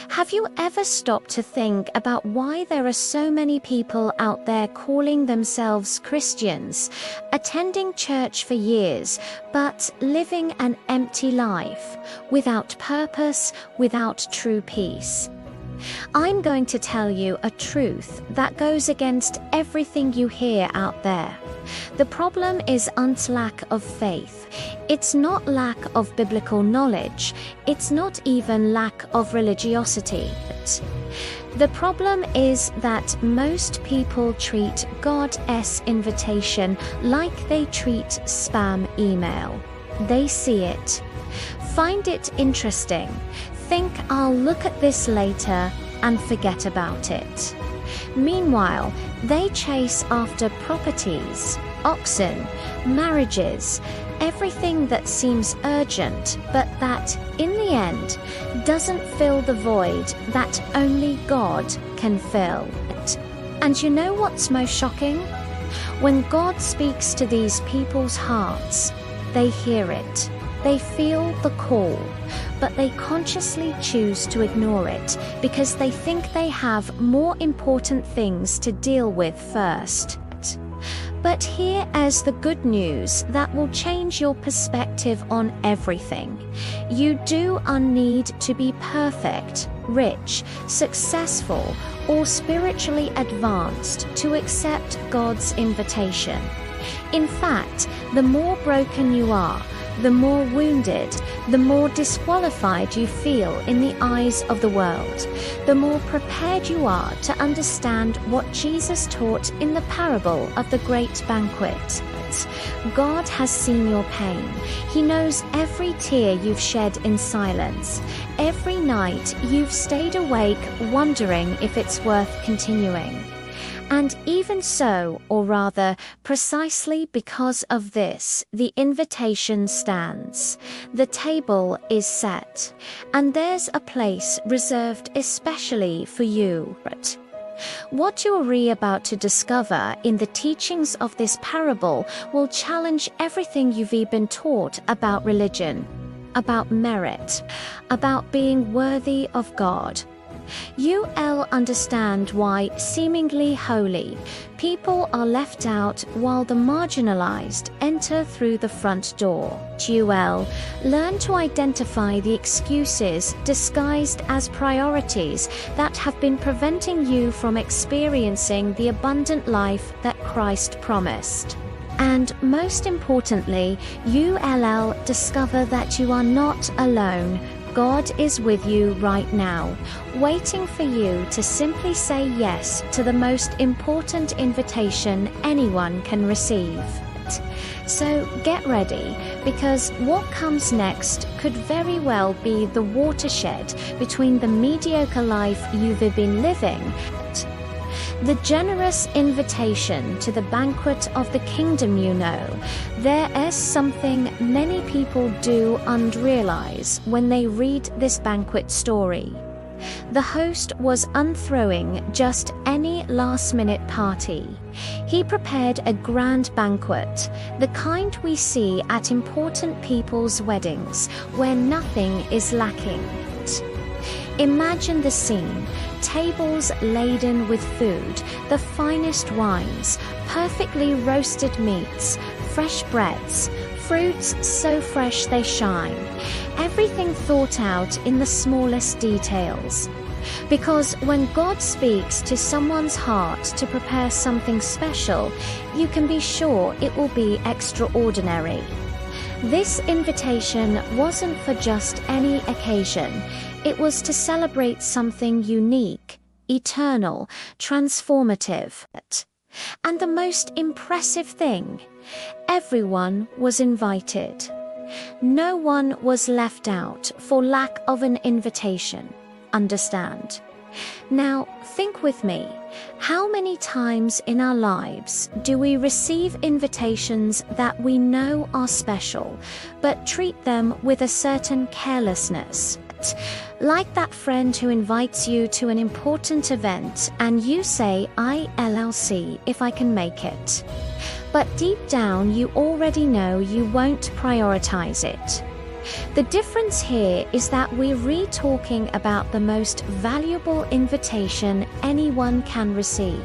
Have you ever stopped to think about why there are so many people out there calling themselves Christians, attending church for years, but living an empty life, without purpose, without true peace? I'm going to tell you a truth that goes against everything you hear out there. The problem isn't lack of faith. It's not lack of biblical knowledge. It's not even lack of religiosity. The problem is that most people treat God's invitation like they treat spam email. They see it, find it interesting, think I'll look at this later, and forget about it. Meanwhile, they chase after properties, oxen, marriages, everything that seems urgent, but that, in the end, doesn't fill the void that only God can fill. And you know what's most shocking? When God speaks to these people's hearts, they hear it, they feel the call, but they consciously choose to ignore it because they think they have more important things to deal with first. But here is the good news that will change your perspective on everything. You do not need to be perfect, rich, successful, or spiritually advanced to accept God's invitation. In fact, the more broken you are, the more wounded, the more disqualified you feel in the eyes of the world, the more prepared you are to understand what Jesus taught in the parable of the great banquet. God has seen your pain. He knows every tear you've shed in silence, every night you've stayed awake wondering if it's worth continuing. And even so, or rather, precisely because of this, the invitation stands. The table is set, and there's a place reserved especially for you. What you're about to discover in the teachings of this parable will challenge everything you've been taught about religion, about merit, about being worthy of God. You'll understand why, seemingly holy, people are left out while the marginalized enter through the front door. You'll learn to identify the excuses disguised as priorities that have been preventing you from experiencing the abundant life that Christ promised. And most importantly, you'll discover that you are not alone. God is with you right now, waiting for you to simply say yes to the most important invitation anyone can receive. So get ready, because what comes next could very well be the watershed between the mediocre life you've been living and the generous invitation to the banquet of the kingdom. There is something many people do and realize when they read this banquet story. The host was unthrowing just any last-minute party. He prepared a grand banquet, the kind we see at important people's weddings, where nothing is lacking. Imagine the scene. Tables laden with food, the finest wines, perfectly roasted meats, fresh breads, fruits so fresh they shine. Everything thought out in the smallest details. Because when God speaks to someone's heart to prepare something special, you can be sure it will be extraordinary. This invitation wasn't for just any occasion. It was to celebrate something unique, eternal, transformative. And the most impressive thing, everyone was invited. No one was left out for lack of an invitation. Understand? Now, think with me. How many times in our lives do we receive invitations that we know are special, but treat them with a certain carelessness? Like that friend who invites you to an important event and you say, I'll see if I can make it. But deep down you already know you won't prioritize it. The difference here is that we're re-talking about the most valuable invitation anyone can receive.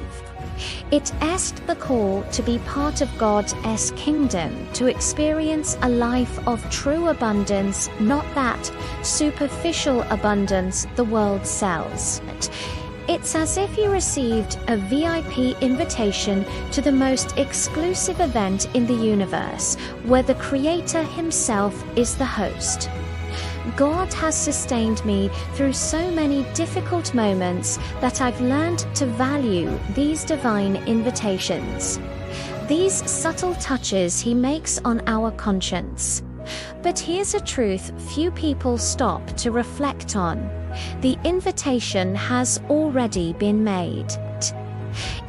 It is the call to be part of God's kingdom, to experience a life of true abundance, not that superficial abundance the world sells. It's as if you received a VIP invitation to the most exclusive event in the universe, where the Creator himself is the host. God has sustained me through so many difficult moments that I've learned to value these divine invitations. These subtle touches he makes on our conscience. But here's a truth few people stop to reflect on. The invitation has already been made.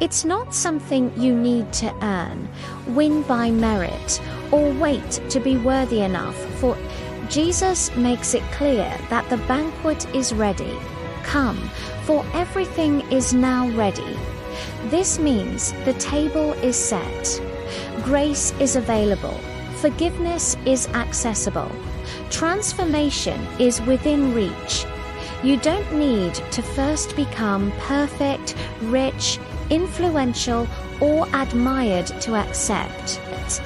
It's not something you need to earn, win by merit, or wait to be worthy enough for. Jesus makes it clear that the banquet is ready. Come, for everything is now ready. This means the table is set. Grace is available. Forgiveness is accessible. Transformation is within reach. You don't need to first become perfect, rich, influential, or admired to accept it.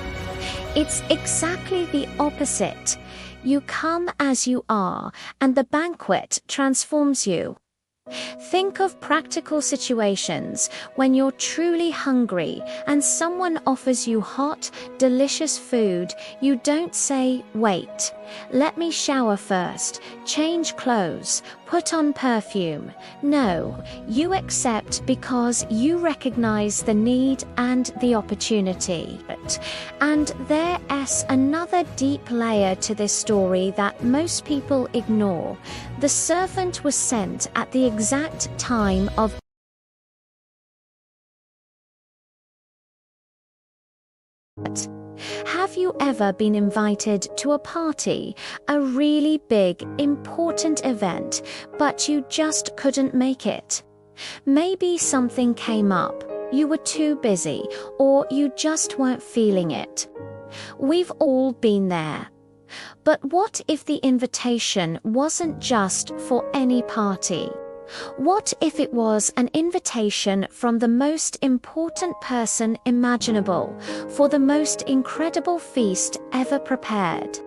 It's exactly the opposite. You come as you are, and the banquet transforms you. Think of practical situations when you're truly hungry and someone offers you hot, delicious food. You don't say, "Wait, let me shower first, change clothes, put on perfume." No, you accept because you recognize the need and the opportunity. And there is another deep layer to this story that most people ignore. The servant was sent at the exact time of Have you ever been invited to a party, a really big, important event, but you just couldn't make it? Maybe something came up, you were too busy, or you just weren't feeling it. We've all been there. But what if the invitation wasn't just for any party? What if it was an invitation from the most important person imaginable, for the most incredible feast ever prepared?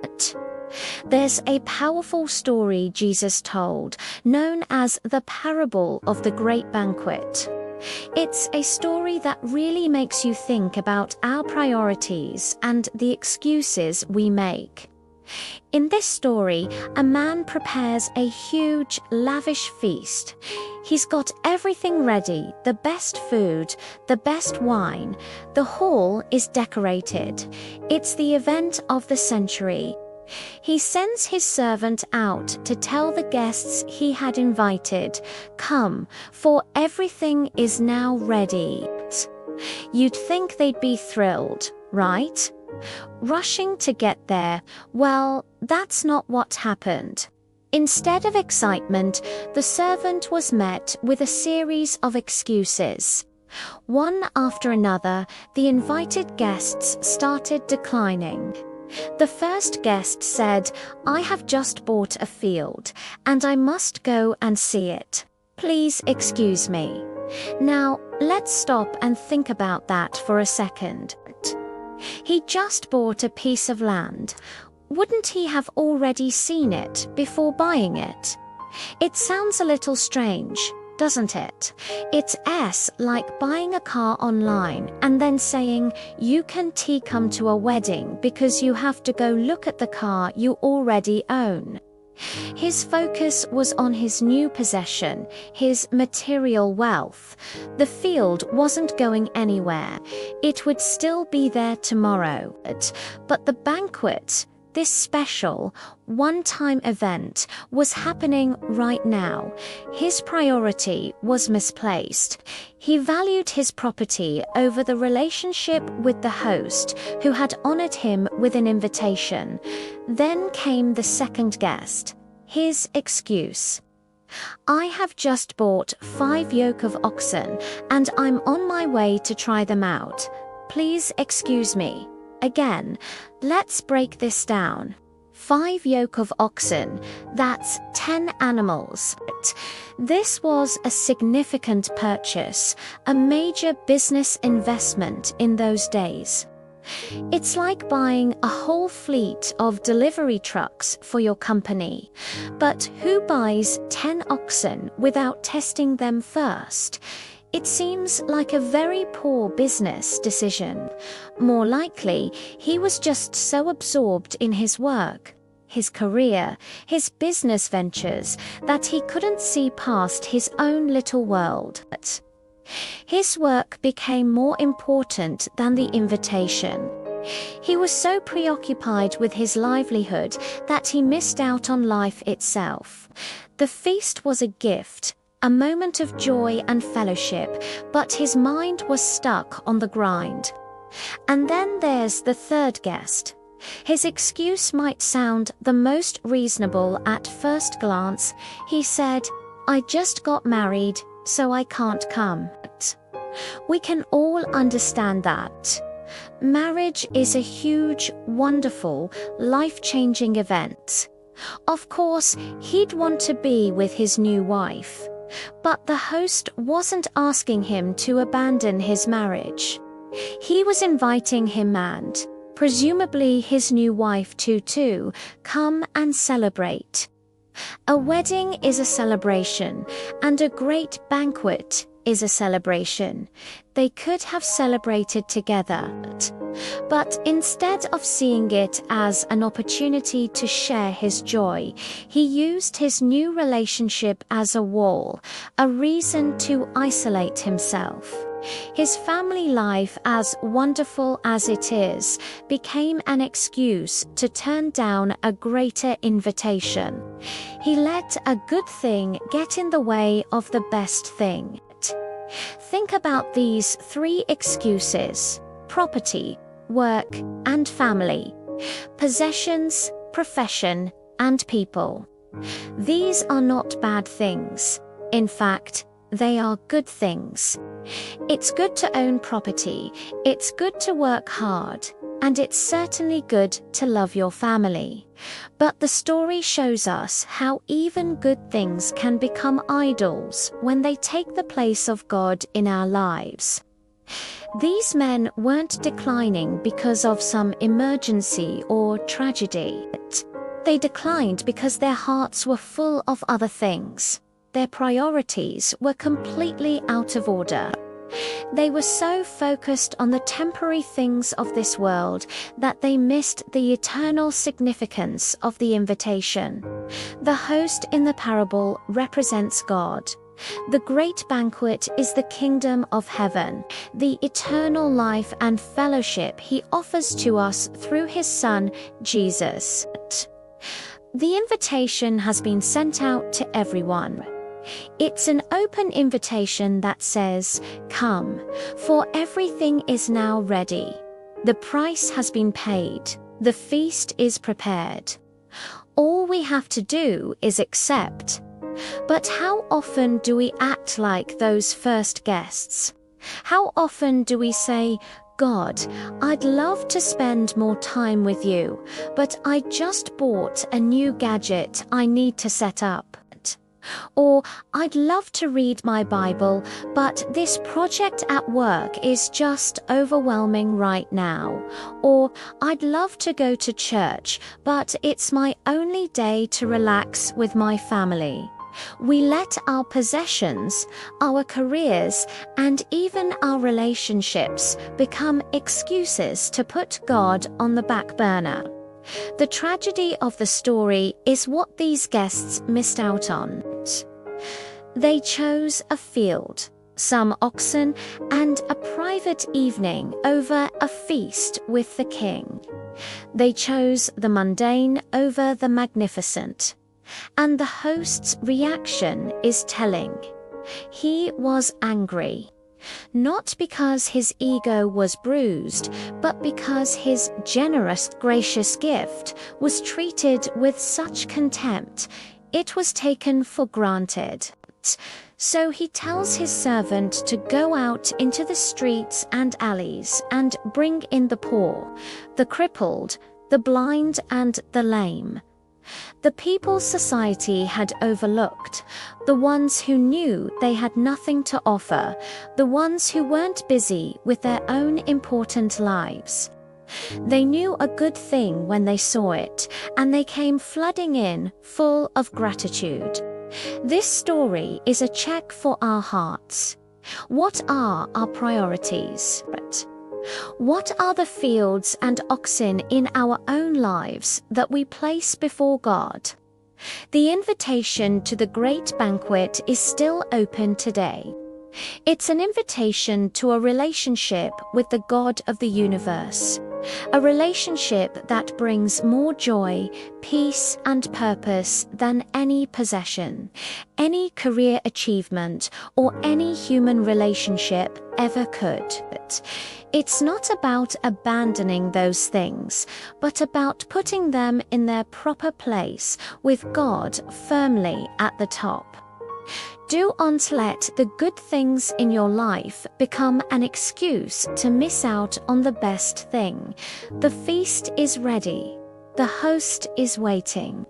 There's a powerful story Jesus told, known as the parable of the great banquet. It's a story that really makes you think about our priorities and the excuses we make. In this story, a man prepares a huge, lavish feast. He's got everything ready, the best food, the best wine. The hall is decorated. It's the event of the century. He sends his servant out to tell the guests he had invited, "Come, for everything is now ready." You'd think they'd be thrilled, right? Rushing to get there, well, that's not what happened. Instead of excitement, the servant was met with a series of excuses. One after another, the invited guests started declining. The first guest said, "I have just bought a field, and I must go and see it. Please excuse me." Now, let's stop and think about that for a second. He just bought a piece of land. Wouldn't he have already seen it before buying it? It sounds a little strange, doesn't it? It's like buying a car online and then saying you can't come to a wedding because you have to go look at the car you already own. His focus was on his new possession, his material wealth. The field wasn't going anywhere. It would still be there tomorrow. But the banquet, this special, one-time event, was happening right now. His priority was misplaced. He valued his property over the relationship with the host, who had honored him with an invitation. Then came the second guest. His excuse. "I have just bought 5 yoke of oxen, and I'm on my way to try them out. Please excuse me." Again, let's break this down. 5 yoke of oxen, that's 10 animals. This was a significant purchase, a major business investment in those days. It's like buying a whole fleet of delivery trucks for your company. But who buys 10 oxen without testing them first? It seems like a very poor business decision. More likely, he was just so absorbed in his work, his career, his business ventures, that he couldn't see past his own little world. His work became more important than the invitation. He was so preoccupied with his livelihood that he missed out on life itself. The feast was a gift, a moment of joy and fellowship, but his mind was stuck on the grind. And then there's the third guest. His excuse might sound the most reasonable at first glance. He said, "I just got married, so I can't come." We can all understand that. Marriage is a huge, wonderful, life-changing event. Of course, he'd want to be with his new wife. But the host wasn't asking him to abandon his marriage. He was inviting him and, presumably his new wife to come and celebrate. A wedding is a celebration, and a great banquet is a celebration. They could have celebrated together. But instead of seeing it as an opportunity to share his joy, he used his new relationship as a wall, a reason to isolate himself. His family life, as wonderful as it is, became an excuse to turn down a greater invitation. He let a good thing get in the way of the best thing. Think about these 3 excuses: property, work, and family, possessions, profession, and people. These are not bad things. In fact, they are good things. It's good to own property, it's good to work hard, and it's certainly good to love your family. But the story shows us how even good things can become idols when they take the place of God in our lives. These men weren't declining because of some emergency or tragedy. They declined because their hearts were full of other things. Their priorities were completely out of order. They were so focused on the temporary things of this world that they missed the eternal significance of the invitation. The host in the parable represents God. The great banquet is the kingdom of heaven, the eternal life and fellowship he offers to us through his Son, Jesus. The invitation has been sent out to everyone. It's an open invitation that says, "Come, for everything is now ready. The price has been paid. The feast is prepared. All we have to do is accept." But how often do we act like those first guests? How often do we say, "God, I'd love to spend more time with you, but I just bought a new gadget I need to set up." Or, "I'd love to read my Bible, but this project at work is just overwhelming right now." Or, "I'd love to go to church, but it's my only day to relax with my family." We let our possessions, our careers, and even our relationships become excuses to put God on the back burner. The tragedy of the story is what these guests missed out on. They chose a field, some oxen, and a private evening over a feast with the king. They chose the mundane over the magnificent. And the host's reaction is telling. He was angry. Not because his ego was bruised, but because his generous, gracious gift was treated with such contempt. It was taken for granted. So he tells his servant to go out into the streets and alleys and bring in the poor, the crippled, the blind and the lame. The people society had overlooked, the ones who knew they had nothing to offer, the ones who weren't busy with their own important lives. They knew a good thing when they saw it, and they came flooding in, full of gratitude. This story is a check for our hearts. What are our priorities? What are the fields and oxen in our own lives that we place before God? The invitation to the great banquet is still open today. It's an invitation to a relationship with the God of the universe, a relationship that brings more joy, peace, and purpose than any possession, any career achievement, or any human relationship ever could. It's not about abandoning those things, but about putting them in their proper place with God firmly at the top. Do not let the good things in your life become an excuse to miss out on the best thing. The feast is ready. The host is waiting.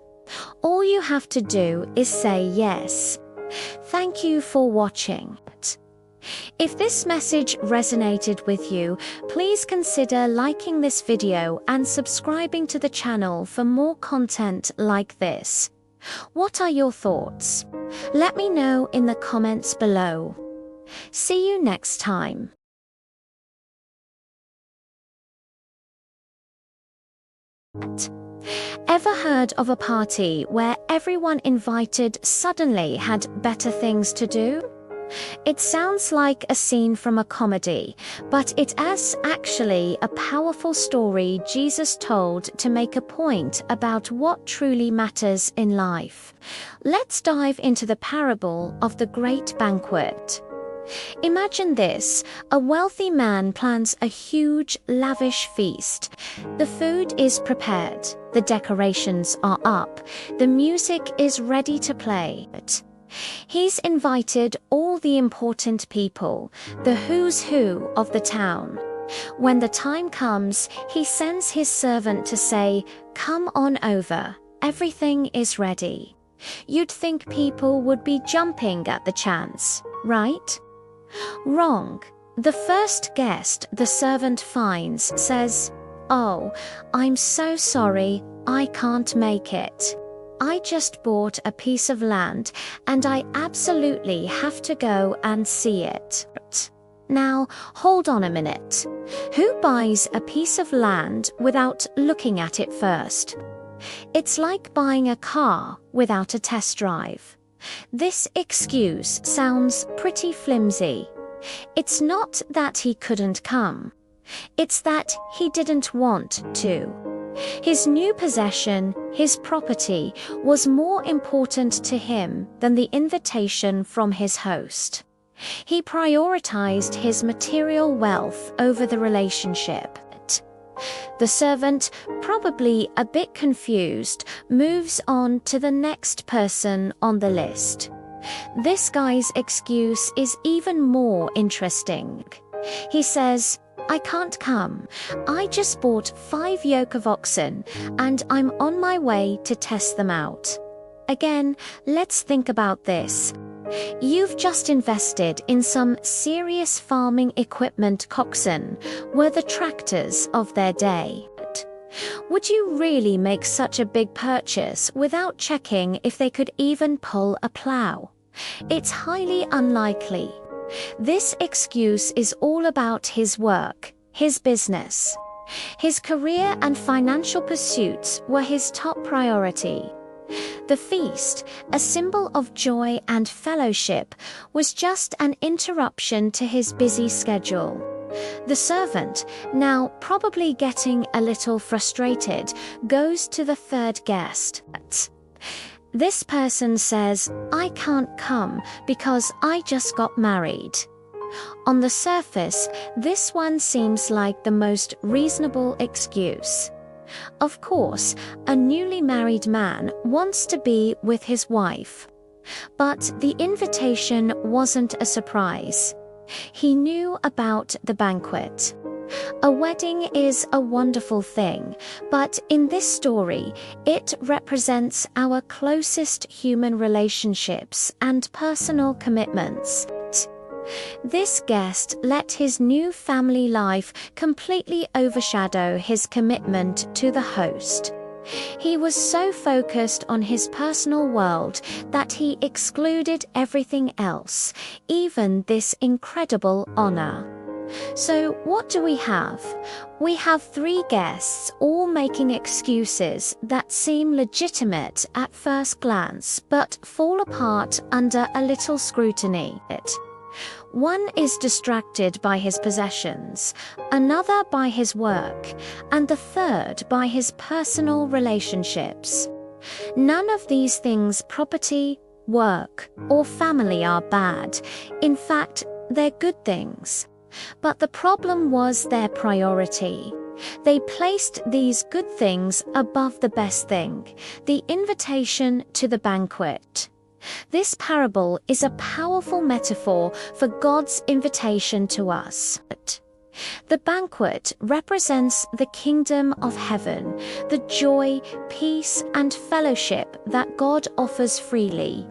All you have to do is say yes. Thank you for watching. If this message resonated with you, please consider liking this video and subscribing to the channel for more content like this. What are your thoughts? Let me know in the comments below. See you next time. Ever heard of a party where everyone invited suddenly had better things to do? It sounds like a scene from a comedy, but it is actually a powerful story Jesus told to make a point about what truly matters in life. Let's dive into the parable of the great banquet. Imagine this: a wealthy man plans a huge, lavish feast. The food is prepared, the decorations are up, the music is ready to play. He's invited all the important people, the who's who of the town. When the time comes, he sends his servant to say, "Come on over, everything is ready." You'd think people would be jumping at the chance, right? Wrong. The first guest the servant finds says, "Oh, I'm so sorry, I can't make it. I just bought a piece of land and I absolutely have to go and see it." Now, hold on a minute. Who buys a piece of land without looking at it first? It's like buying a car without a test drive. This excuse sounds pretty flimsy. It's not that he couldn't come. It's that he didn't want to. His new possession, his property, was more important to him than the invitation from his host. He prioritized his material wealth over the relationship. The servant, probably a bit confused, moves on to the next person on the list. This guy's excuse is even more interesting. He says, "I can't come. I just bought 5 yoke of oxen, and I'm on my way to test them out." Again, let's think about this. You've just invested in some serious farming equipment. Oxen were the tractors of their day. Would you really make such a big purchase without checking if they could even pull a plow? It's highly unlikely. This excuse is all about his work, his business. His career and financial pursuits were his top priority. The feast, a symbol of joy and fellowship, was just an interruption to his busy schedule. The servant, now probably getting a little frustrated, goes to the third guest. This person says, "I can't come because I just got married." On the surface, this one seems like the most reasonable excuse. Of course, a newly married man wants to be with his wife. But the invitation wasn't a surprise. He knew about the banquet. A wedding is a wonderful thing, but in this story, it represents our closest human relationships and personal commitments. This guest let his new family life completely overshadow his commitment to the host. He was so focused on his personal world that he excluded everything else, even this incredible honor. So what do we have? We have 3 guests all making excuses that seem legitimate at first glance but fall apart under a little scrutiny. One is distracted by his possessions, another by his work, and the third by his personal relationships. None of these things, property, work, or family, are bad. In fact, they're good things. But the problem was their priority. They placed these good things above the best thing, the invitation to the banquet. This parable is a powerful metaphor for God's invitation to us. The banquet represents the kingdom of heaven, the joy, peace, and fellowship that God offers freely.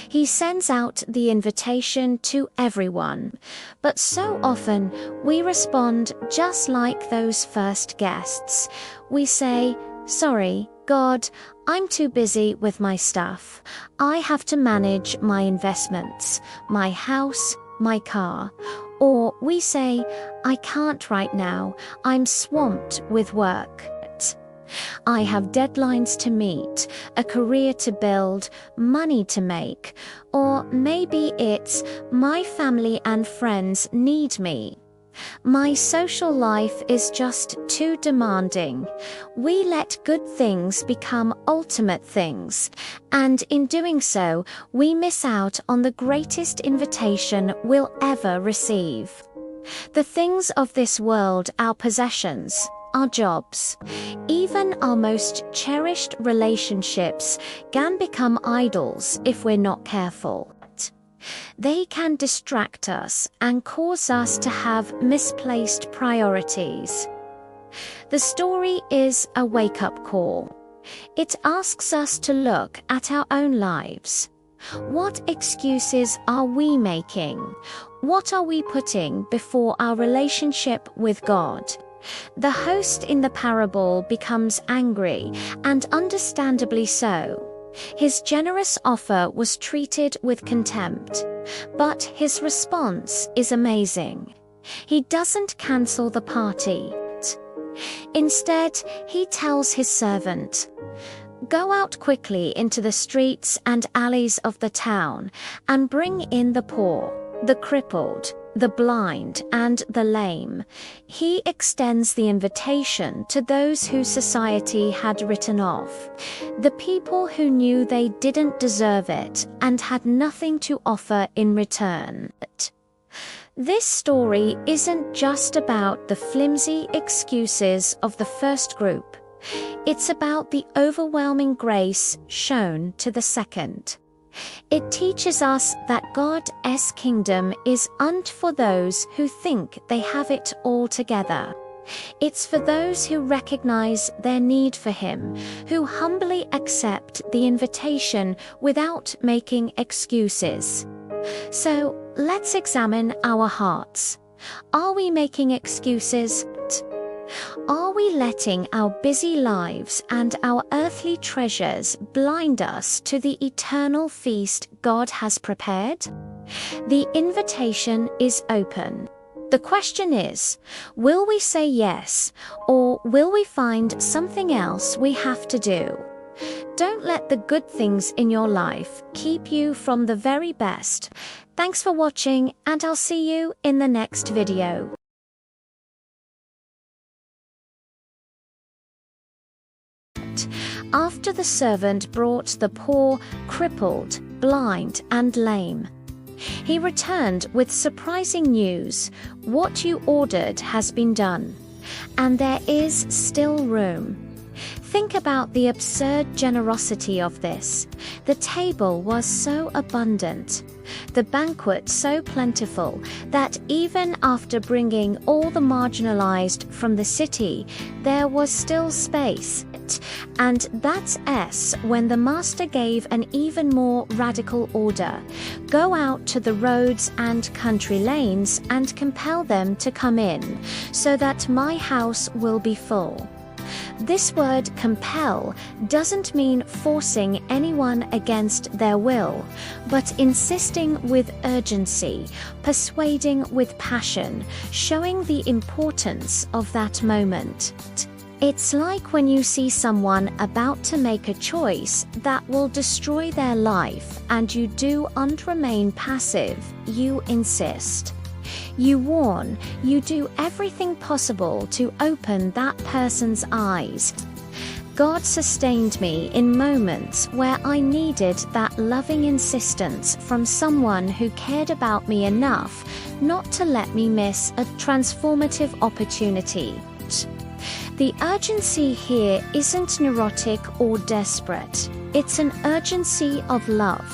He sends out the invitation to everyone, but so often we respond just like those first guests. We say, "Sorry, God, I'm too busy with my stuff. I have to manage my investments, my house, my car." Or we say, "I can't right now. I'm swamped with work. I have deadlines to meet, a career to build, money to make." Or maybe it's, "My family and friends need me. My social life is just too demanding." We let good things become ultimate things, and in doing so, we miss out on the greatest invitation we'll ever receive. The things of this world, our possessions, our jobs, even our most cherished relationships, can become idols if we're not careful. They can distract us and cause us to have misplaced priorities. The story is a wake-up call. It asks us to look at our own lives. What excuses are we making? What are we putting before our relationship with God? The host in the parable becomes angry, and understandably so. His generous offer was treated with contempt, but his response is amazing. He doesn't cancel the party. Instead, he tells his servant, "Go out quickly into the streets and alleys of the town and bring in the poor, the crippled, the blind, and the lame." He extends the invitation to those whose society had written off, the people who knew they didn't deserve it and had nothing to offer in return. This story isn't just about the flimsy excuses of the first group. It's about the overwhelming grace shown to the second. It teaches us that God's kingdom isn't for those who think they have it all together. It's for those who recognize their need for Him, who humbly accept the invitation without making excuses. So, let's examine our hearts. Are we making excuses? Are we letting our busy lives and our earthly treasures blind us to the eternal feast God has prepared? The invitation is open. The question is, will we say yes, or will we find something else we have to do? Don't let the good things in your life keep you from the very best. Thanks for watching, and I'll see you in the next video. After the servant brought the poor, crippled, blind, and lame, he returned with surprising news. "What you ordered has been done, and there is still room." Think about the absurd generosity of this. The table was so abundant, the banquet so plentiful, that even after bringing all the marginalized from the city, there was still space. And that's when the master gave an even more radical order. Go out to the roads and country lanes and compel them to come in, so that my house will be full. This word compel doesn't mean forcing anyone against their will, but insisting with urgency, persuading with passion, showing the importance of that moment. It's like when you see someone about to make a choice that will destroy their life and you don't remain passive, you insist. You warn, you do everything possible to open that person's eyes. God sustained me in moments where I needed that loving insistence from someone who cared about me enough not to let me miss a transformative opportunity. The urgency here isn't neurotic or desperate. It's an urgency of love.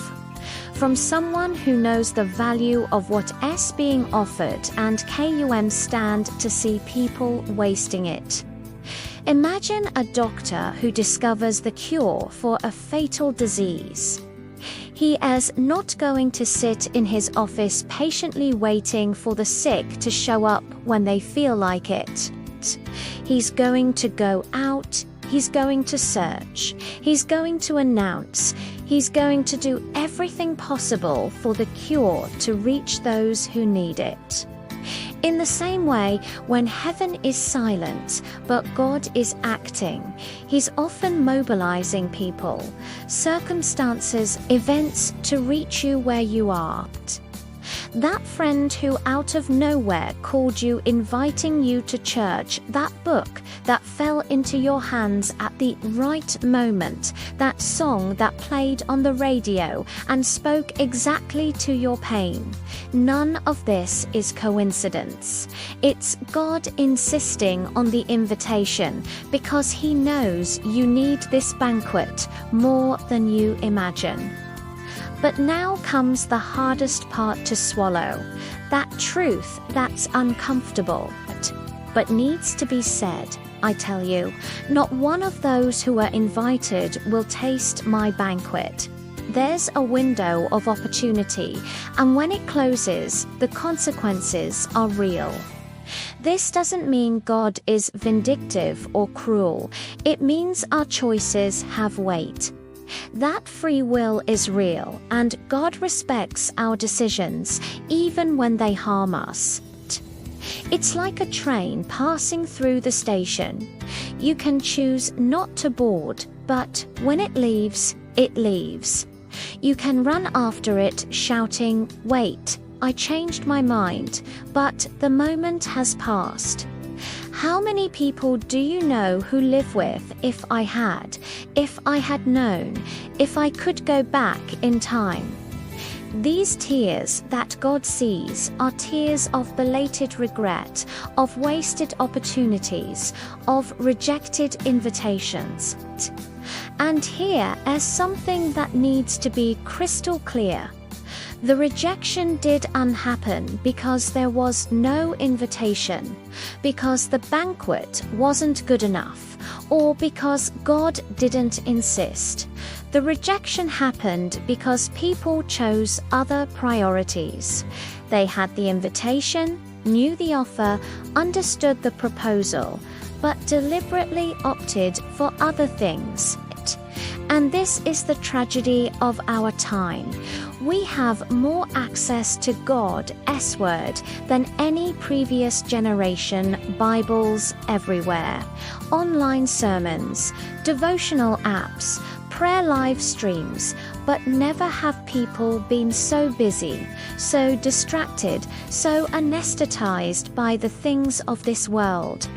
From someone who knows the value of what's being offered and can't stand to see people wasting it. Imagine a doctor who discovers the cure for a fatal disease. He is not going to sit in his office patiently waiting for the sick to show up when they feel like it. He's going to go out, he's going to search, he's going to announce, he's going to do everything possible for the cure to reach those who need it. In the same way, when heaven is silent, but God is acting, He's often mobilizing people, circumstances, events to reach you where you are. That friend who out of nowhere called you, inviting you to church, that book that fell into your hands at the right moment, that song that played on the radio and spoke exactly to your pain. None of this is coincidence. It's God insisting on the invitation because He knows you need this banquet more than you imagine. But now comes the hardest part to swallow, that truth that's uncomfortable, but needs to be said. I tell you, not one of those who are invited will taste my banquet. There's a window of opportunity, and when it closes, the consequences are real. This doesn't mean God is vindictive or cruel. It means our choices have weight. That free will is real, and God respects our decisions, even when they harm us. It's like a train passing through the station. You can choose not to board, but when it leaves, it leaves. You can run after it, shouting, "Wait, I changed my mind," but the moment has passed. How many people do you know who live with if I had known, if I could go back in time? These tears that God sees are tears of belated regret, of wasted opportunities, of rejected invitations. And here is something that needs to be crystal clear. The rejection did unhappen because there was no invitation, because the banquet wasn't good enough, or because God didn't insist. The rejection happened because people chose other priorities. They had the invitation, knew the offer, understood the proposal, but deliberately opted for other things. And this is the tragedy of our time. We have more access to God's word than any previous generation, Bibles everywhere, online sermons, devotional apps, prayer live streams, but never have people been so busy, so distracted, so anesthetized by the things of this world.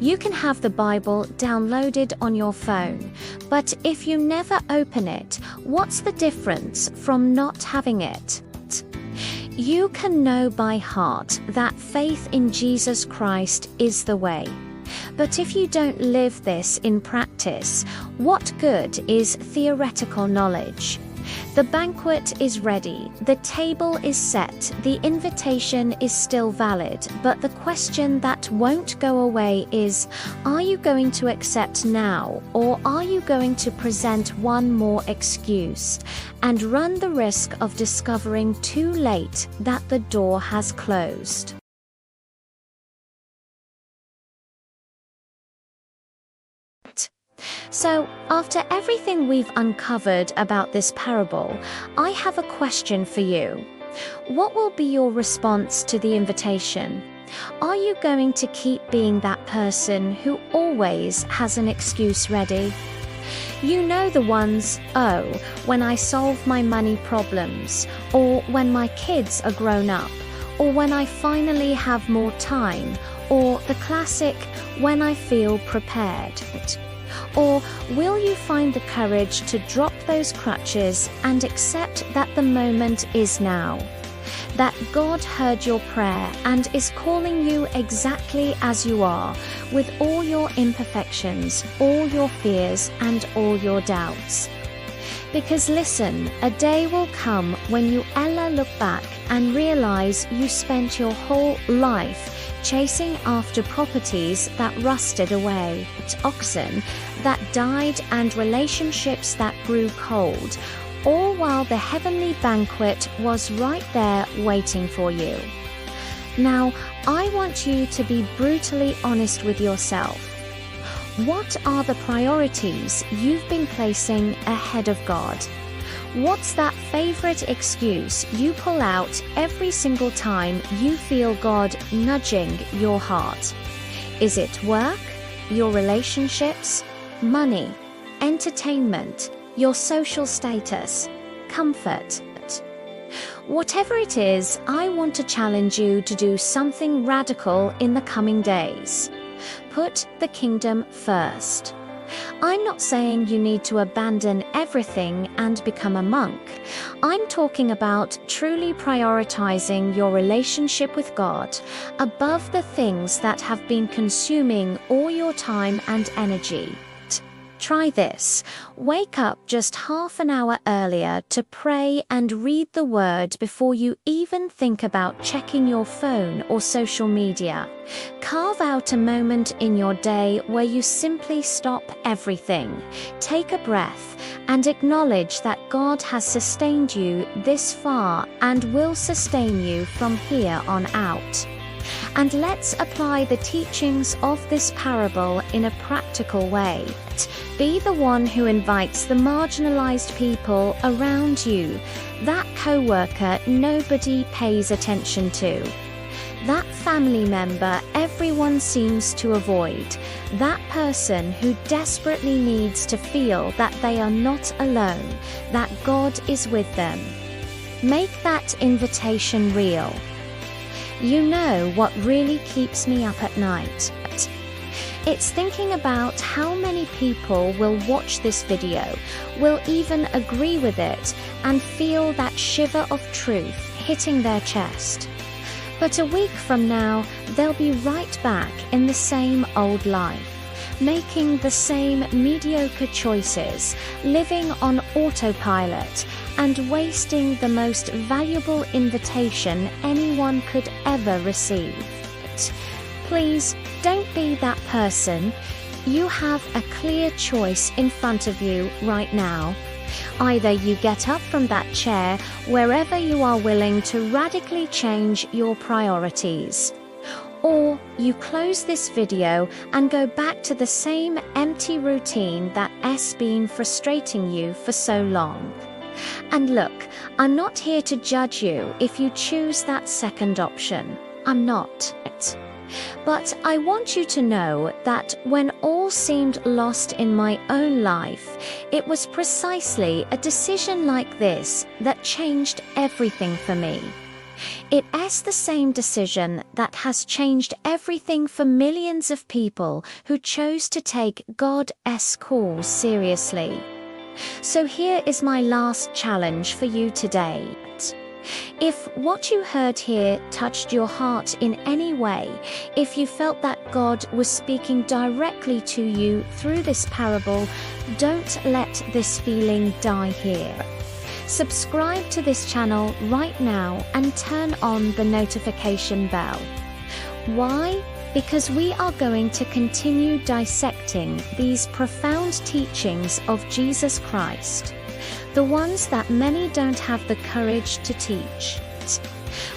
You can have the Bible downloaded on your phone, but if you never open it, what's the difference from not having it? You can know by heart that faith in Jesus Christ is the way. But if you don't live this in practice, what good is theoretical knowledge? The banquet is ready, the table is set, the invitation is still valid, but the question that won't go away is, are you going to accept now, or are you going to present one more excuse and run the risk of discovering too late that the door has closed? So, after everything we've uncovered about this parable, I have a question for you. What will be your response to the invitation? Are you going to keep being that person who always has an excuse ready? You know the ones, oh, when I solve my money problems, or when my kids are grown up, or when I finally have more time, or the classic, when I feel prepared. Or will you find the courage to drop those crutches and accept that the moment is now? That God heard your prayer and is calling you exactly as you are, with all your imperfections, all your fears, and all your doubts. Because listen, a day will come when you look back and realize you spent your whole life chasing after properties that rusted away, oxen that died, and relationships that grew cold, all while the heavenly banquet was right there waiting for you. Now, I want you to be brutally honest with yourself. What are the priorities you've been placing ahead of God? What's that favorite excuse you pull out every single time you feel God nudging your heart? Is it work, your relationships, money, entertainment, your social status, comfort? Whatever it is, I want to challenge you to do something radical in the coming days. Put the kingdom first. I'm not saying you need to abandon everything and become a monk. I'm talking about truly prioritizing your relationship with God above the things that have been consuming all your time and energy. Try this. Wake up just half an hour earlier to pray and read the Word before you even think about checking your phone or social media. Carve out a moment in your day where you simply stop everything, take a breath, and acknowledge that God has sustained you this far and will sustain you from here on out. And let's apply the teachings of this parable in a practical way. Be the one who invites the marginalized people around you, that co-worker nobody pays attention to, that family member everyone seems to avoid, that person who desperately needs to feel that they are not alone, that God is with them. Make that invitation real. You know what really keeps me up at night? It's thinking about how many people will watch this video, will even agree with it, and feel that shiver of truth hitting their chest. But a week from now, they'll be right back in the same old life, making the same mediocre choices, living on autopilot, and wasting the most valuable invitation anyone could ever receive. Please don't be that person. You have a clear choice in front of you right now. Either you get up from that chair wherever you are willing to radically change your priorities, or you close this video and go back to the same empty routine that has been frustrating you for so long. And look, I'm not here to judge you if you choose that second option. I'm not. But I want you to know that when all seemed lost in my own life, it was precisely a decision like this that changed everything for me. It is the same decision that has changed everything for millions of people who chose to take God's call seriously. So here is my last challenge for you today. If what you heard here touched your heart in any way, if you felt that God was speaking directly to you through this parable, don't let this feeling die here. Subscribe to this channel right now and turn on the notification bell. Why? Because we are going to continue dissecting these profound teachings of Jesus Christ, the ones that many don't have the courage to teach.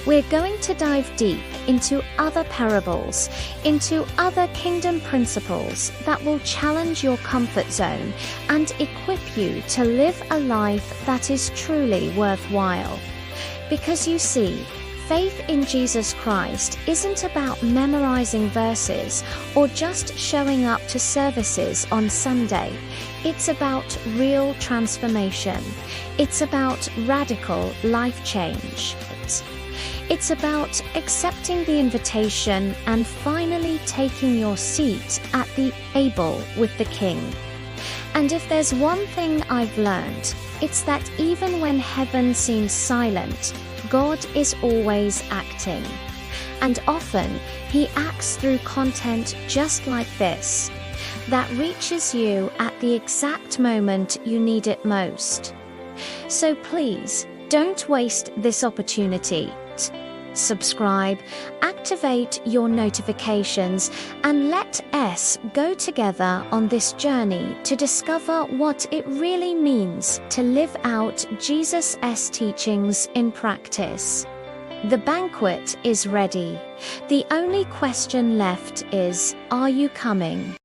We're going to dive deep into other parables, into other kingdom principles that will challenge your comfort zone and equip you to live a life that is truly worthwhile. Because you see, faith in Jesus Christ isn't about memorizing verses or just showing up to services on Sunday. It's about real transformation. It's about radical life change. It's about accepting the invitation and finally taking your seat at the table with the King. And if there's one thing I've learned, it's that even when heaven seems silent, God is always acting. And often, He acts through content just like this, that reaches you at the exact moment you need it most. So please, don't waste this opportunity. Subscribe, activate your notifications, and let us go together on this journey to discover what it really means to live out Jesus' teachings in practice. The banquet is ready. The only question left is, are you coming?